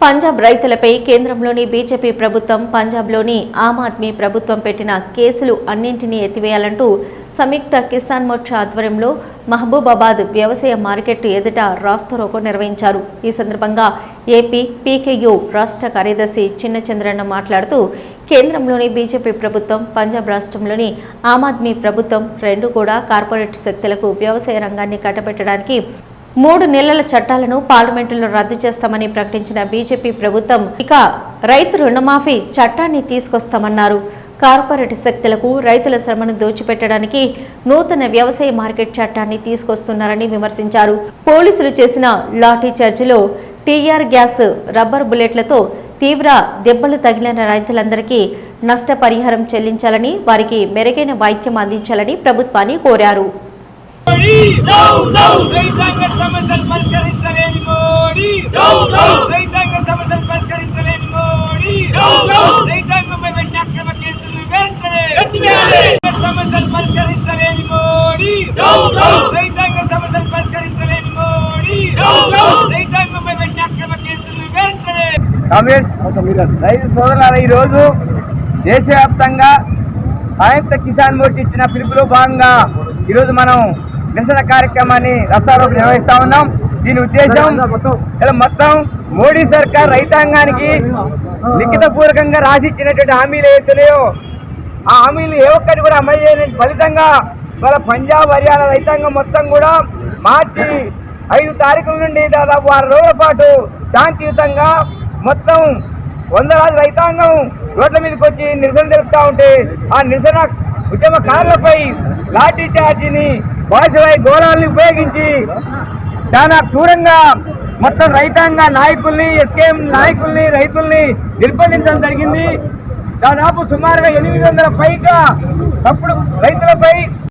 పంజాబ్ రైతులపై కేంద్రంలోని బీజేపీ ప్రభుత్వం పంజాబ్లోని ఆమ్ ఆద్మీ ప్రభుత్వం పెట్టిన కేసులు అన్నింటినీ ఎత్తివేయాలంటూ సంయుక్త కిసాన్ మోర్చా ఆధ్వర్యంలో మహబూబాబాద్ వ్యవసాయ మార్కెట్ ఎదుట రాస్తారోకో నిర్వహించారు। ఈ సందర్భంగా ఏపీ పీకేయూ రాష్ట్ర కార్యదర్శి చిన్నచంద్రన్న మాట్లాడుతూ కేంద్రంలోని బీజేపీ ప్రభుత్వం పంజాబ్ రాష్ట్రంలోని ఆమ్ ఆద్మీ ప్రభుత్వం రెండు కూడా కార్పొరేట్ శక్తులకు వ్యవసాయ రంగాన్ని కట్టబెట్టడానికి 3 నెలల చట్టాలను పార్లమెంటులో రద్దు చేస్తామని ప్రకటించిన బీజేపీ ప్రభుత్వం ఇక రైతు రుణమాఫీ చట్టాన్ని తీసుకొస్తామన్నారు। కార్పొరేట్ శక్తులకు రైతుల శ్రమను దోచిపెట్టడానికి నూతన వ్యవసాయ మార్కెట్ చట్టాన్ని తీసుకొస్తున్నారని విమర్శించారు। పోలీసులు చేసిన లాఠీ చార్జిలో టీఆర్ గ్యాస్, రబ్బర్ బుల్లెట్లతో తీవ్ర దెబ్బలు తగిలిన రైతులందరికీ నష్టపరిహారం చెల్లించాలని, వారికి మెరుగైన వైద్యం అందించాలని ప్రభుత్వాన్ని కోరారు। రైతు సోదరులారా, ఈ రోజు దేశవ్యాప్తంగా సంయుక్త కిసాన్ మోర్చా ఇచ్చిన పిలుపులో భాగంగా ఈరోజు మనం నిరసన కార్యక్రమాన్ని రాస్తారోకో నిర్వహిస్తా ఉన్నాం। దీని ఉద్దేశం మొత్తం మోడీ సర్కార్ రైతాంగానికి లిఖితపూర్వకంగా రాసిచ్చినటువంటి హామీలు ఏవైతున్నాయో ఆ హామీలు ఏ ఒక్కటి కూడా అమలు చేయని ఫలితంగా వాళ్ళ పంజాబ్, హర్యానా రైతాంగం మొత్తం కూడా మార్చి 5 తారీఖుల నుండి దాదాపు 6 రోజుల పాటు శాంతియుతంగా మొత్తం వందలాది రైతాంగం రోడ్ల మీదకి వచ్చి నిరసన తెలుపుతా ఉంటే ఆ నిరసన ఉద్యమకారులపై లాఠీ చార్జీని, బాసువాయి గోళాలను ఉపయోగించి చాలా క్రూరంగా మొత్తం రైతాంగ నాయకుల్ని, ఎస్కేఎం నాయకుల్ని, రైతుల్ని నిర్బంధించడం జరిగింది। దాదాపు సుమారుగా 800 పైగా తప్పుడు రైతులపై